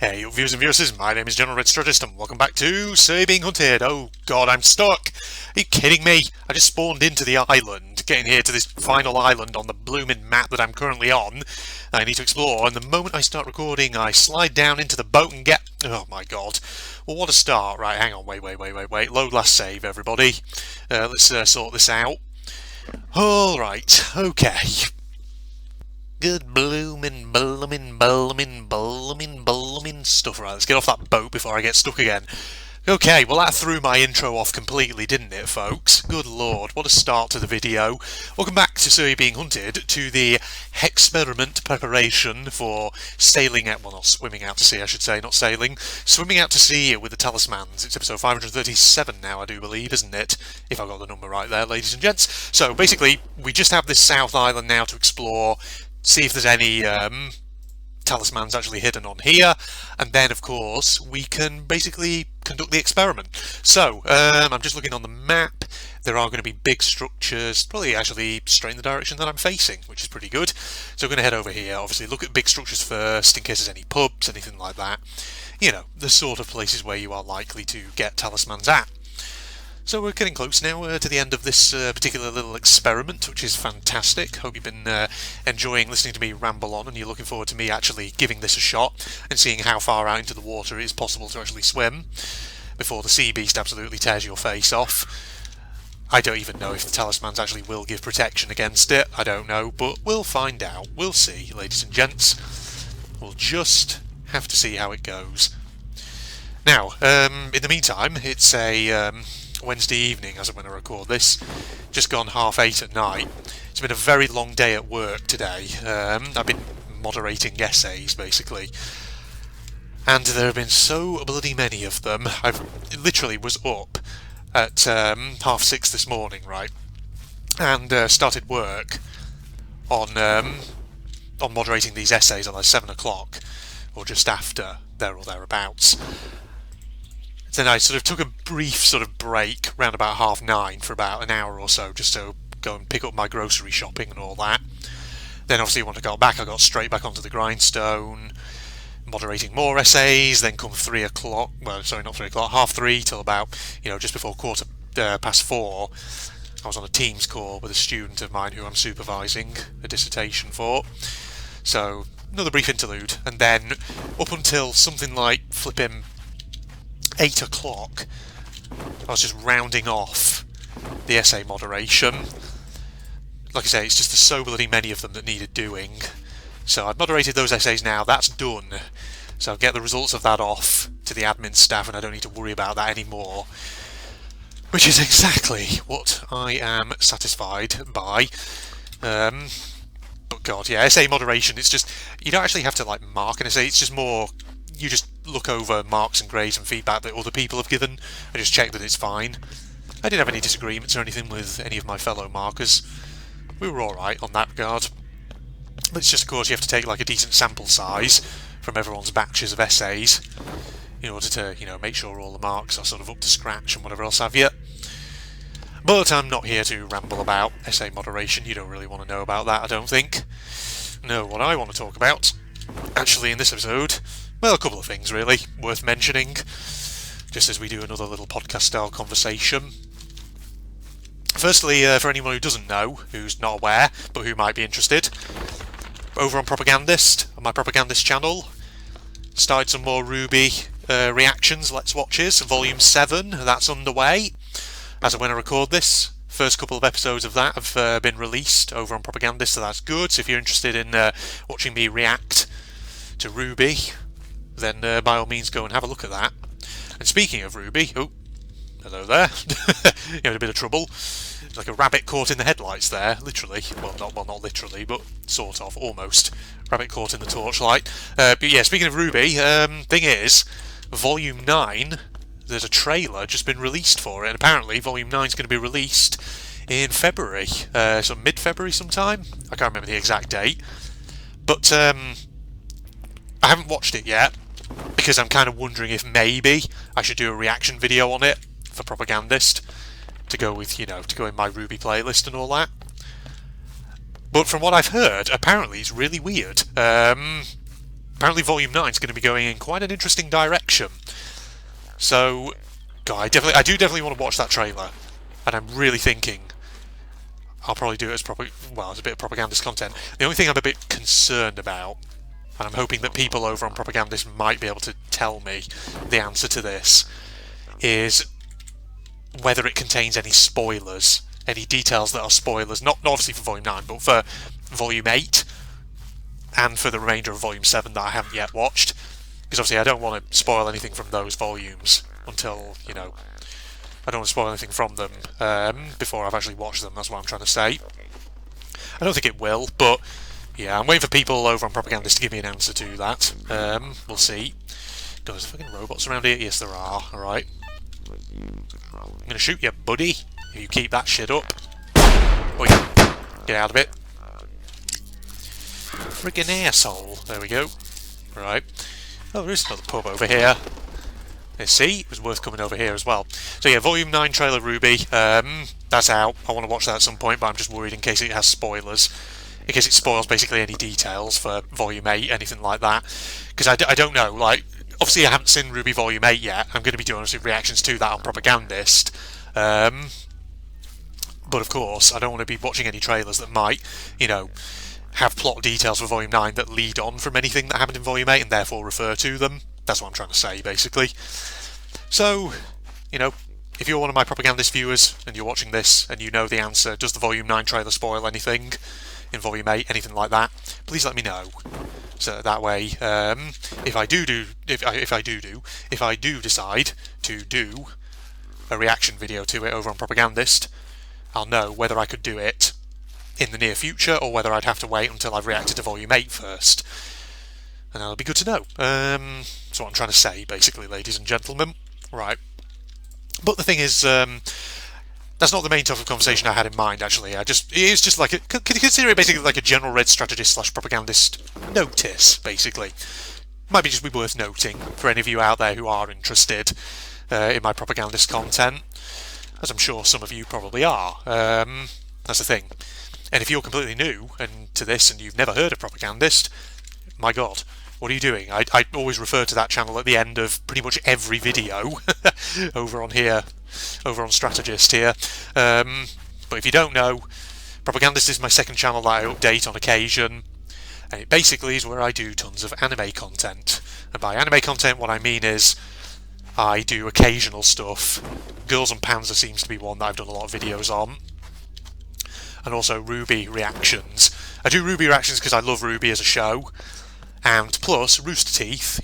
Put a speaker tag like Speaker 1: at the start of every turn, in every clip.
Speaker 1: Hey viewers and viewers, my name is General Red Strategist and welcome back to Say Being Hunted. Oh god, I'm stuck! Are you kidding me? I just spawned into the island, getting here to this final island on the blooming map that I'm currently on. I need to explore, and the moment I start recording I slide down into the boat and get... Oh my god. Well, what a start. Right, hang on, wait. Load last save, everybody. Let's sort this out. Alright, okay. Good bloomin' stuff. Right, let's get off that boat before I get stuck again. Okay, well that threw my intro off completely, didn't it, folks? Good lord, what a start to the video. Welcome back to So Being Hunted, to the experiment preparation for sailing out, well not swimming out to sea I should say, not sailing. Swimming out to sea with the talismans. It's episode 537 now, I do believe, isn't it? If I got the number right there, ladies and gents. So basically, we just have this South Island now to explore, see if there's any talismans actually hidden on here, and then of course we can basically conduct the experiment. So I'm just looking on the map. There are going to be big structures, probably actually straight in the direction that I'm facing, which is pretty good. So we're going to head over here, obviously look at big structures first in case there's any pubs, anything like that. You know, the sort of places where you are likely to get talismans at. So we're getting close now to the end of this particular little experiment, which is fantastic. Hope you've been enjoying listening to me ramble on and you're looking forward to me actually giving this a shot and seeing how far out into the water it is possible to actually swim before the sea beast absolutely tears your face off. I don't even know if the talismans actually will give protection against it. I don't know, but we'll find out. We'll see, ladies and gents. We'll just have to see how it goes. Now, in the meantime, it's a... Wednesday evening as I'm going to record this, just gone 8:30 at night. It's been a very long day at work today. I've been moderating essays basically, and there have been so bloody many of them. I literally was up at 6:30 this morning, right, and started work on moderating these essays at like 7 o'clock or just after, there or thereabouts. Then I sort of took a brief sort of break round about 9:30 for about an hour or so, just to go and pick up my grocery shopping and all that. Then obviously when I got back, I got straight back onto the grindstone, moderating more essays. Then come 3 o'clock, well sorry not 3 o'clock, 3:30 till about, you know, just before 4:15, I was on a Teams call with a student of mine who I'm supervising a dissertation for. So another brief interlude, and then up until something like flipping 8 o'clock, I was just rounding off the essay moderation. Like I say, it's just so bloody many of them that needed doing. So I've moderated those essays now, that's done. So I'll get the results of that off to the admin staff and I don't need to worry about that anymore. Which is exactly what I am satisfied by. But god, yeah, essay moderation, it's just, you don't actually have to like mark an essay, it's just more, you just look over marks and grades and feedback that other people have given and just check that it's fine. I didn't have any disagreements or anything with any of my fellow markers. We were alright on that regard. But it's just, of course, you have to take like a decent sample size from everyone's batches of essays in order to, you know, make sure all the marks are sort of up to scratch and whatever else have you. But I'm not here to ramble about essay moderation. You don't really want to know about that, I don't think. No, what I want to talk about, actually, in this episode, well, a couple of things really worth mentioning, just as we do another little podcast-style conversation. Firstly, for anyone who doesn't know, who's not aware, but who might be interested, over on Propagandist, on my Propagandist channel, started some more RWBY reactions, Let's Watches, Volume 7, that's underway. As of when I record this, first couple of episodes of that have been released over on Propagandist, so that's good. So if you're interested in watching me react to RWBY, then by all means go and have a look at that. And speaking of RWBY, oh, hello there, you had a bit of trouble, like a rabbit caught in the headlights there, literally, well not literally, but sort of, almost, rabbit caught in the torchlight. But yeah, speaking of RWBY, thing is, Volume 9, there's a trailer just been released for it, and apparently Volume 9 is going to be released in February, so mid-February sometime, I can't remember the exact date, but I haven't watched it yet, because I'm kind of wondering if maybe I should do a reaction video on it for Propagandist to go with, you know, to go in my RWBY playlist and all that. But from what I've heard, apparently it's really weird. apparently Volume 9 is going to be going in quite an interesting direction. So, God, I do definitely want to watch that trailer, and I'm really thinking I'll probably do it as as a bit of propagandist content. The only thing I'm a bit concerned about, and I'm hoping that people over on Propagandist might be able to tell me the answer to this, is whether it contains any spoilers, any details that are spoilers, not obviously for Volume 9, but for Volume 8, and for the remainder of Volume 7 that I haven't yet watched. Because obviously I don't want to spoil anything from those volumes until, I don't want to spoil anything from them before I've actually watched them, that's what I'm trying to say. I don't think it will, but yeah, I'm waiting for people over on Propagandist to give me an answer to that. We'll see. God, there's fucking robots around here? Yes, there are. Alright. I'm gonna shoot you, buddy, if you keep that shit up. Oh, yeah. Get out of it. Friggin' asshole. There we go. Right. Oh, there is another pub over here. Let's see, it was worth coming over here as well. So yeah, Volume 9 trailer RWBY, that's out. I want to watch that at some point, but I'm just worried in case it has spoilers. In case it spoils basically any details for Volume 8, anything like that. Because I don't know, like, obviously I haven't seen RWBY Volume 8 yet. I'm going to be doing obviously reactions to that on Propagandist. But of course, I don't want to be watching any trailers that might, have plot details for Volume 9 that lead on from anything that happened in Volume 8 and therefore refer to them. That's what I'm trying to say, basically. So, if you're one of my Propagandist viewers and you're watching this and you know the answer, does the Volume 9 trailer spoil anything in Volume 8, anything like that, please let me know. So that way, if I do decide to do a reaction video to it over on Propagandist, I'll know whether I could do it in the near future or whether I'd have to wait until I've reacted to Volume 8 first. And that'll be good to know. That's what I'm trying to say, basically, ladies and gentlemen. Right. But the thing is, that's not the main topic of conversation I had in mind, actually. It's just like, consider it basically like a general red strategist / propagandist notice, basically. Might just be worth noting for any of you out there who are interested in my propagandist content, as I'm sure some of you probably are. That's the thing. And if you're completely new to this and you've never heard of Propagandist, my God, what are you doing? I always refer to that channel at the end of pretty much every video over on Strategist here. But if you don't know, Propagandist is my second channel that I update on occasion, and it basically is where I do tons of anime content. And by anime content, what I mean is I do occasional stuff. Girls and Panzer seems to be one that I've done a lot of videos on. And also RWBY reactions. I do RWBY reactions because I love RWBY as a show. And plus, Rooster Teeth,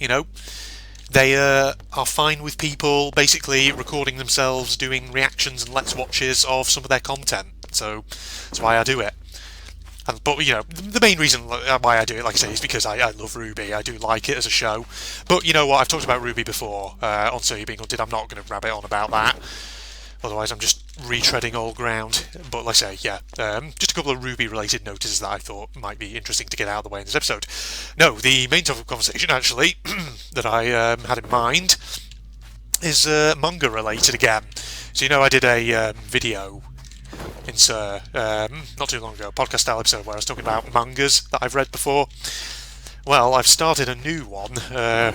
Speaker 1: they are fine with people basically recording themselves doing reactions and let's watches of some of their content. So that's why I do it. But the main reason why I do it, like I say, is because I love RWBY. I do like it as a show. But you know what? I've talked about RWBY before on So You Being Hunted. I'm not going to rabbit on about that. Otherwise, I'm just retreading old ground. But like I say, yeah, just a couple of RWBY-related notices that I thought might be interesting to get out of the way in this episode. No, the main topic of conversation, actually, that I had in mind is manga-related again. So I did a video not too long ago, a podcast-style episode where I was talking about mangas that I've read before. Well, I've started a new one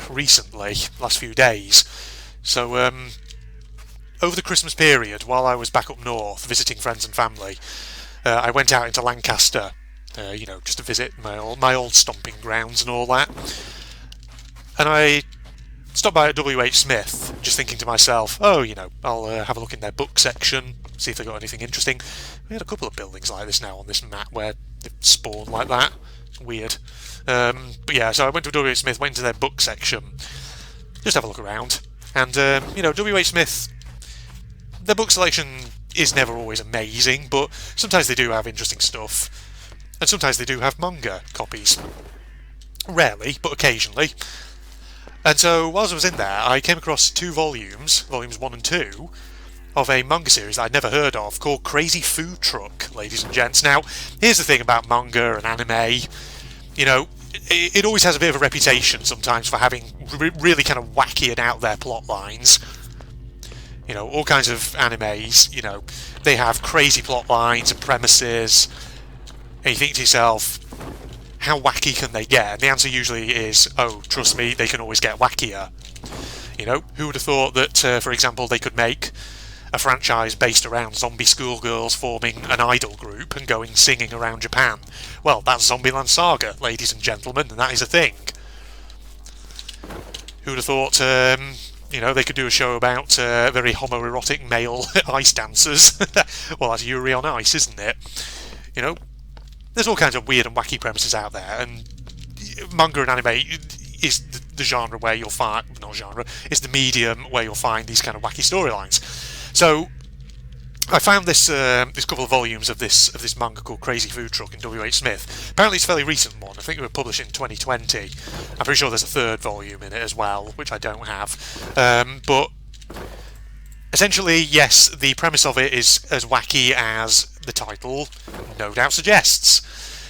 Speaker 1: recently, last few days. So, over the Christmas period, while I was back up north visiting friends and family, I went out into Lancaster, just to visit my old stomping grounds and all that. And I stopped by at WH Smith, just thinking to myself, I'll have a look in their book section, see if they've got anything interesting. We had a couple of buildings like this now on this map where they spawn like that. Weird. But yeah, so I went to WH Smith, went into their book section, just have a look around. And, WH Smith, their book selection is never always amazing, but sometimes they do have interesting stuff. And sometimes they do have manga copies. Rarely, but occasionally. And so, whilst I was in there, I came across two volumes 1 and 2, of a manga series that I'd never heard of, called Crazy Food Truck, ladies and gents. Now, here's the thing about manga and anime. It always has a bit of a reputation sometimes for having really kind of wacky and out there plot lines. All kinds of animes, they have crazy plot lines and premises, and you think to yourself, how wacky can they get? And the answer usually is, oh, trust me, they can always get wackier. You know, who would have thought that, for example, they could make a franchise based around zombie schoolgirls forming an idol group and going singing around Japan? Well, that's Zombieland Saga, ladies and gentlemen, and that is a thing. Who would have thought, you know, they could do a show about very homoerotic male ice dancers? Well, that's Yuri on Ice, isn't it? You know, there's all kinds of weird and wacky premises out there, and manga and anime is the genre where you'll find, not genre, is the medium where you'll find these kind of wacky storylines. So I found this this couple of volumes of this manga called Crazy Food Truck in W.H. Smith. Apparently it's a fairly recent one. I think it was published in 2020. I'm pretty sure there's a third volume in it as well, which I don't have. But essentially, yes, the premise of it is as wacky as the title no doubt suggests.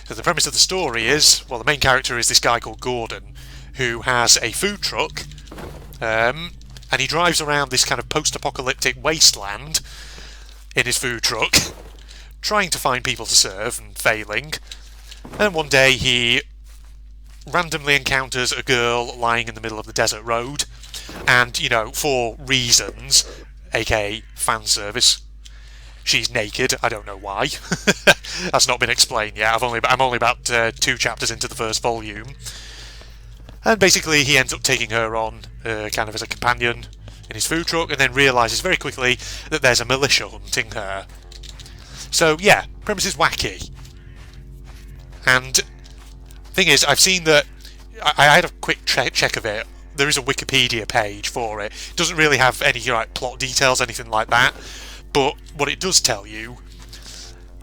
Speaker 1: So the premise of the story is, well, the main character is this guy called Gordon, who has a food truck, and he drives around this kind of post-apocalyptic wasteland in his food truck, trying to find people to serve and failing. And one day he randomly encounters a girl lying in the middle of the desert road, and, you know, for reasons, aka fan service, she's naked. I don't know why. That's not been explained yet. I'm only about 2 chapters into the first volume. And basically he ends up taking her on kind of as a companion in his food truck, and then realises very quickly that there's a militia hunting her. So yeah, premise is wacky. And thing is, I've seen that, I had a quick check of it. There is a Wikipedia page for it. It doesn't really have any like plot details, anything like that, but what it does tell you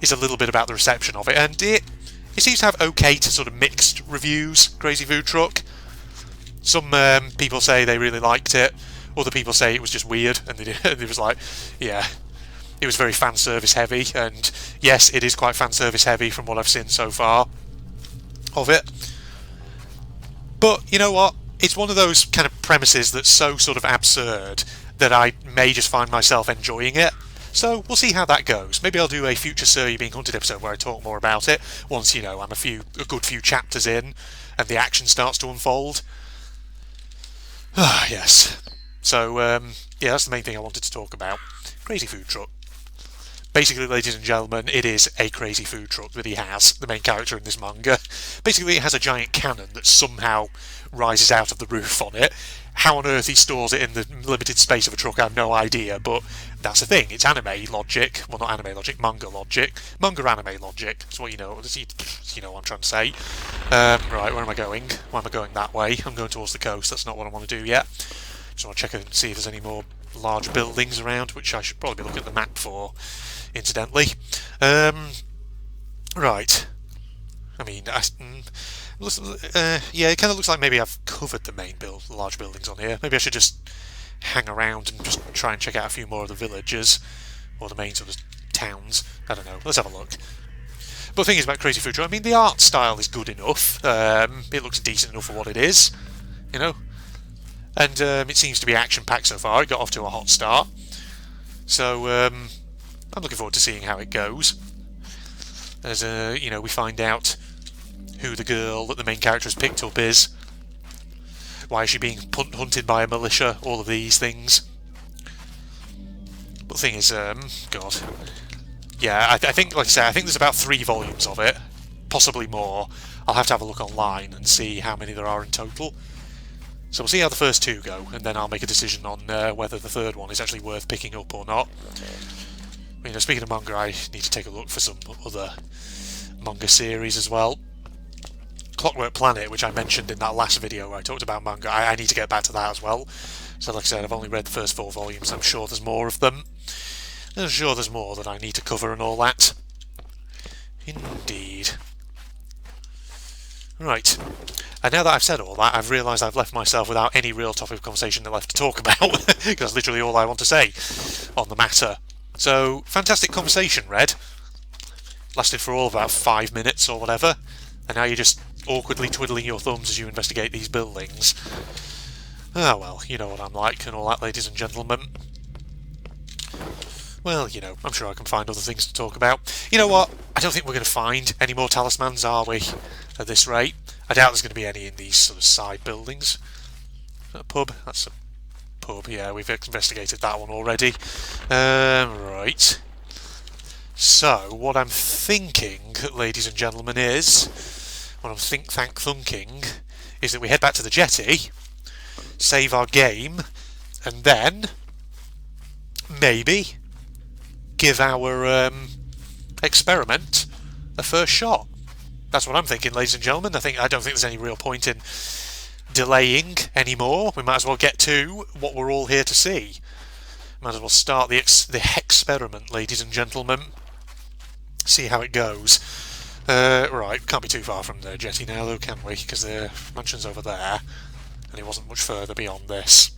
Speaker 1: is a little bit about the reception of it, and it seems to have okay to sort of mixed reviews, Crazy Food Truck. Some people say they really liked it, other people say it was just weird, and it was like, yeah, it was very fan service heavy, and yes, it is quite fan service heavy from what I've seen so far of it. But you know what? It's one of those kind of premises that's so sort of absurd that I may just find myself enjoying it. So we'll see how that goes. Maybe I'll do a future Sir You Being Hunted episode where I talk more about it once, you know, I'm a good few chapters in and the action starts to unfold. Ah, yes. So yeah, that's the main thing I wanted to talk about. Crazy Food Truck. Basically, ladies and gentlemen, it is a crazy food truck that he has, the main character in this manga. Basically, it has a giant cannon that somehow rises out of the roof on it. How on earth he stores it in the limited space of a truck, I have no idea, but that's the thing. It's anime logic. Well, not anime logic, manga logic. Manga anime logic. That's what you know. You know what I'm trying to say. Right, where am I going? Why am I going that way? I'm going towards the coast. That's not what I want to do yet. Just want to check and see if there's any more large buildings around, which I should probably be looking at the map for, incidentally. Right. I mean, yeah, it kind of looks like maybe I've covered the main large buildings on here. Maybe I should just hang around and just try and check out a few more of the villages, or the main sort of towns. I don't know. Let's have a look. But the thing is about Crazy Food Truck, I mean, the art style is good enough. It looks decent enough for what it is, you know. And it seems to be action-packed so far. It got off to a hot start. So I'm looking forward to seeing how it goes. As you know, we find out who the girl that the main character has picked up is. Why is she being hunted by a militia? All of these things. But the thing is, God, yeah, I think, like I say, I think there's about 3 volumes of it, possibly more. I'll have to have a look online and see how many there are in total. So we'll see how the first 2 go, and then I'll make a decision on whether the third one is actually worth picking up or not. You know, speaking of manga, I need to take a look for some other manga series as well. Clockwork Planet, which I mentioned in that last video where I talked about manga, I need to get back to that as well. So like I said, I've only read the first 4 volumes, I'm sure there's more of them. I'm sure there's more that I need to cover and all that. Indeed. Right. And now that I've said all that, I've realised I've left myself without any real topic of conversation left to talk about, because that's literally all I want to say on the matter. So, fantastic conversation, Red. Lasted for all of about 5 minutes or whatever, and now you're just awkwardly twiddling your thumbs as you investigate these buildings. Ah well, you know what I'm like and all that, ladies and gentlemen. Well, you know, I'm sure I can find other things to talk about. You know what? I don't think we're going to find any more talismans, are we, at this rate? I doubt there's going to be any in these sort of side buildings. A pub? That's a pub, yeah, we've investigated that one already. Right. So, what I'm thinking, ladies and gentlemen, is... What I'm thinking is that we head back to the jetty, save our game, and then... maybe... give our experiment a first shot. That's what I'm thinking, ladies and gentlemen. I don't think there's any real point in delaying anymore. We might as well get to what we're all here to see. Might as well start the experiment, ladies and gentlemen. See how it goes. Right, can't be too far from the jetty now, though, can we? Because the mansion's over there, and it wasn't much further beyond this.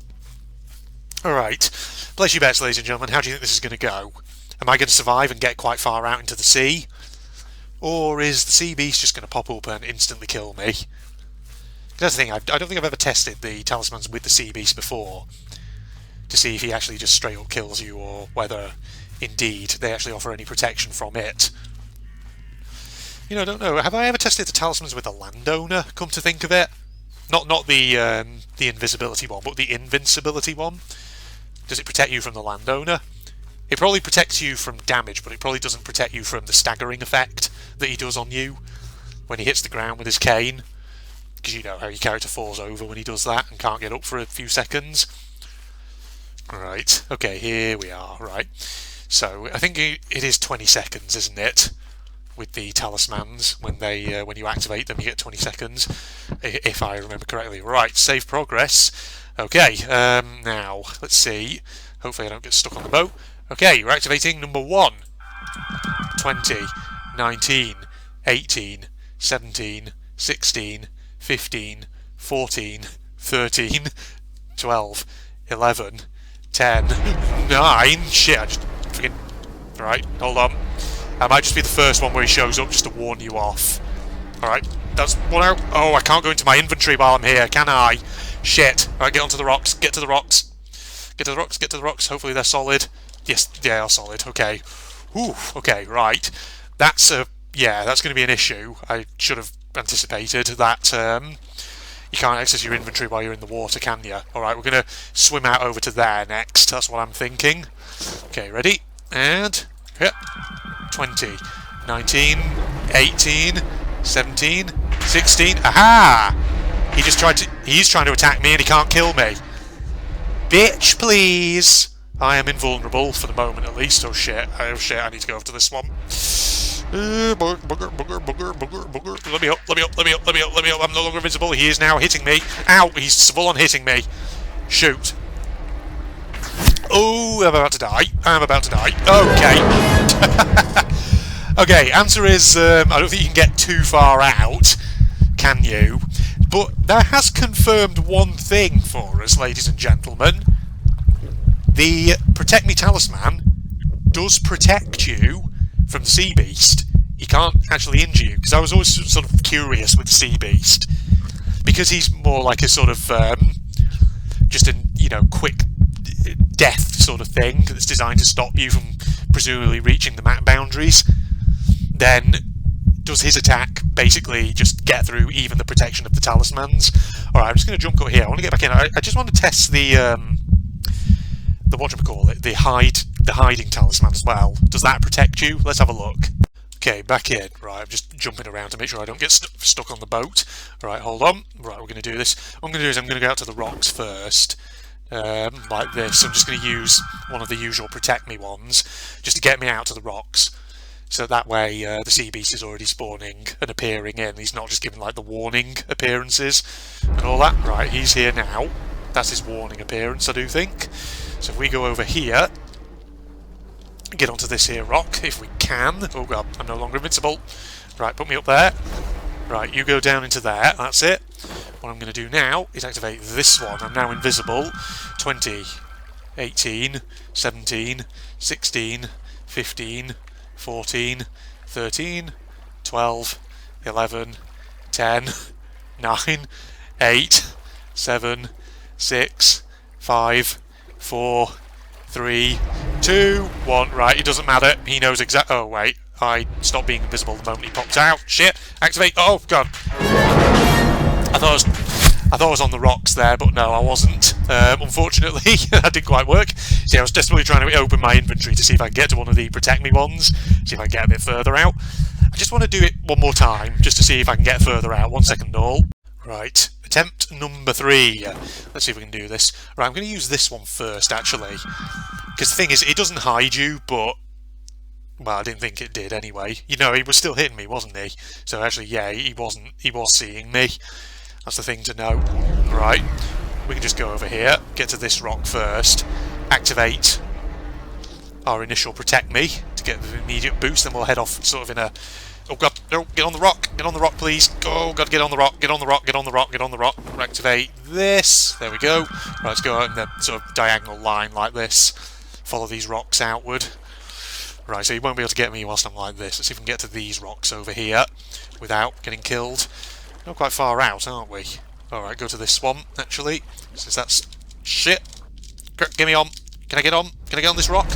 Speaker 1: Alright, place your bets, ladies and gentlemen. How do you think this is going to go? Am I going to survive and get quite far out into the sea? Or is the sea beast just going to pop up and instantly kill me? That's the thing, I don't think I've ever tested the talismans with the sea beast before to see if he actually just straight up kills you, or whether indeed they actually offer any protection from it. You know, I don't know. Have I ever tested the talismans with the landowner, come to think of it? Not the invisibility one, but the invincibility one. Does it protect you from the landowner? It probably protects you from damage, but it probably doesn't protect you from the staggering effect that he does on you when he hits the ground with his cane. Because you know how your character falls over when he does that and can't get up for a few seconds. Right, okay, here we are, right. So, I think it is 20 seconds, isn't it? With the talismans, when you activate them, you get 20 seconds, if I remember correctly. Right, save progress. Okay, now, let's see. Hopefully I don't get stuck on the boat. Okay, we're activating number 1. 20, 19, 18, 17, 16, 15, 14, 13, 12, 11, 10, 9... Shit, I just freaking... Right, hold on. That might just be the first one where he shows up just to warn you off. Alright, that's one out. Oh, I can't go into my inventory while I'm here, can I? Shit. Alright, get onto the rocks. Get to the rocks. Get to the rocks, get to the rocks. Hopefully they're solid. Yes, they are solid. Okay. Whew, okay, right. That's yeah, that's going to be an issue. I should have anticipated that. You can't access your inventory while you're in the water, can you? Alright, we're going to swim out over to there next. That's what I'm thinking. Okay, ready? And... Yep. 20, 19, 18, 17, 16. Aha! He's trying to attack me and he can't kill me. Bitch, please! I am invulnerable, for the moment at least. Oh shit, I need to go over to this one. Bugger. Let me up. I'm no longer invisible. He is now hitting me. Ow, he's full on hitting me. Shoot. Oh, I'm about to die. Okay. Okay, answer is, I don't think you can get too far out, can you? But that has confirmed one thing for us, ladies and gentlemen. The Protect Me Talisman does protect you from the Sea Beast. He can't actually injure you, because I was always sort of curious with the Sea Beast. Because he's more like a sort of, just a, you know, quick death sort of thing that's designed to stop you from presumably reaching the map boundaries, then does his attack basically just get through even the protection of the talismans? Alright, I'm just going to jump cut here. I want to get back in. I just want to test the whatchamacallit, the hiding talisman as well. Does that protect you? Let's have a look. Okay, back in. Right, I'm just jumping around to make sure I don't get stuck on the boat. Right, hold on. Right, we're going to do this. What I'm going to do is I'm going to go out to the rocks first. Like this. I'm just going to use one of the usual Protect Me ones just to get me out to the rocks. So that way the Sea Beast is already spawning and appearing in. He's not just giving like the warning appearances and all that. Right, he's here now. That's his warning appearance, I do think. So if we go over here, get onto this here rock, if we can. Oh god, I'm no longer invincible. Right, put me up there. Right, you go down into there, that's it. What I'm going to do now is activate this one. I'm now invisible. 20, 18, 17, 16, 15, 14, 13, 12, 11, 10, 9, 8, 7, 6, 5, 4, 3, 2, 1. Right, it doesn't matter. He knows exactly... Oh, wait. I stopped being invisible the moment he popped out. Shit! Activate! Oh, God! I thought I was on the rocks there, but no, I wasn't. Unfortunately, that didn't quite work. See, I was desperately trying to open my inventory to see if I can get to one of the Protect Me ones, see if I can get a bit further out. I just want to do it one more time, just to see if I can get further out. 1 second all. Right, attempt number 3. Let's see if we can do this. Right, I'm going to use this one first, actually. Because the thing is, it doesn't hide you, but... well, I didn't think it did anyway. You know, he was still hitting me, wasn't he? So actually, yeah, he wasn't. He was seeing me. That's the thing to know. Right, we can just go over here, get to this rock first, activate our initial Protect Me to get the immediate boost, then we'll head off sort of in a... oh god, no, get on the rock, please. Oh god, get on the rock, get on the rock, get on the rock, get on the rock. Activate this, there we go. Right, let's go out in a sort of diagonal line like this, follow these rocks outward. Right, so you won't be able to get me whilst I'm like this. Let's see if we can get to these rocks over here without getting killed. Not quite far out, aren't we? Alright, go to this swamp, actually, since that's shit. Get me on. Can I get on? Can I get on this rock?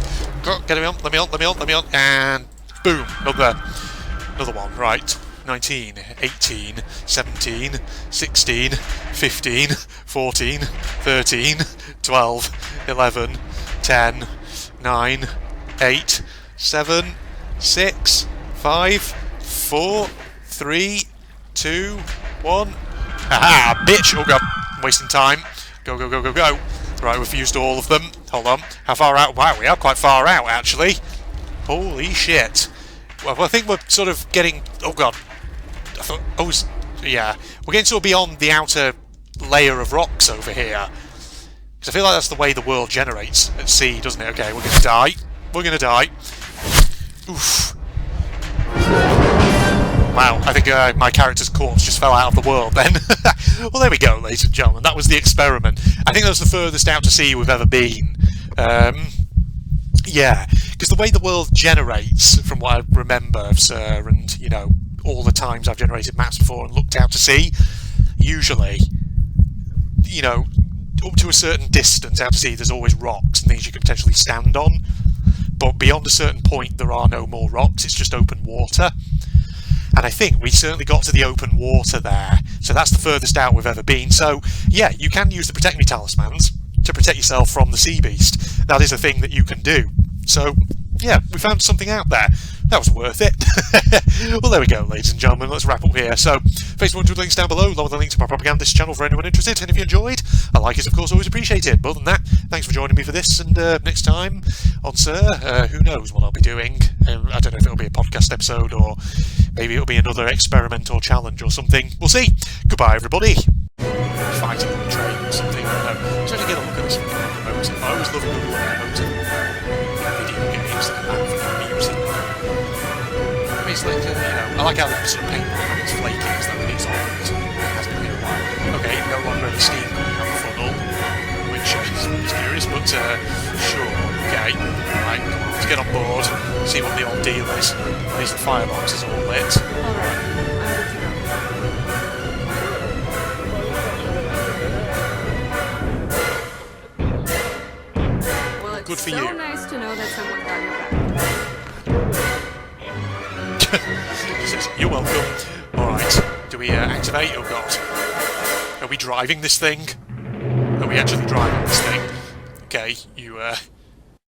Speaker 1: Get me on, let me on, let me on, let me on, and boom, another one. Right, 19, 18, 17, 16, 15, 14, 13, 12, 11, 10, 9, 8, 7, 6, 5, 4, 3, 2, 1. Aha, bitch! Oh god, I'm wasting time. Go, go, go, go, go. Right, we've used all of them. Hold on. How far out? Wow, we are quite far out, actually. Holy shit. Well, I think we're sort of getting... oh god. I thought... oh, yeah. We're getting sort of beyond the outer layer of rocks over here. Because I feel like that's the way the world generates at sea, doesn't it? Okay, we're going to die. We're going to die. Oof. Wow, I think my character's corpse just fell out of the world then. Well, there we go, ladies and gentlemen. That was the experiment. I think that was the furthest out to sea we've ever been. Yeah, because the way the world generates, from what I remember of Sir, and, you know, all the times I've generated maps before and looked out to sea, usually, you know, up to a certain distance out to sea, there's always rocks and things you can potentially stand on. But beyond a certain point, there are no more rocks. It's just open water. And I think we certainly got to the open water there. So that's the furthest out we've ever been. So, yeah, you can use the Protect Me talismans to protect yourself from the sea beast. That is a thing that you can do. So, yeah, we found something out there. That was worth it. Well, there we go, ladies and gentlemen. Let's wrap up here. So, Facebook and Twitter links down below, along with the link to my Propagandist channel for anyone interested. And if you enjoyed, a like is, of course, always appreciated. But other than that, thanks for joining me for this. And next time on Sir, who knows what I'll be doing. I don't know if it'll be a podcast episode or maybe it'll be another experimental challenge or something. We'll see. Goodbye, everybody. Fighting on the train or something. I don't know. Trying to get a look at this remote. I always love a good look at remote video games and music. It's like, you know, I like how the sort of paint it's flaky, it's like it's on, it has been here a while. Okay, no longer any steam coming out the funnel, which is curious, but sure, okay. Right, come on, let's get on board, see what the old deal is. At least the firebox is all lit. Alright,
Speaker 2: well, it's
Speaker 1: good for
Speaker 2: so
Speaker 1: you.
Speaker 2: Nice to know that someone got your back.
Speaker 1: You're welcome. Alright, do we activate? Oh god. Are we driving this thing? Are we actually driving this thing? Okay, you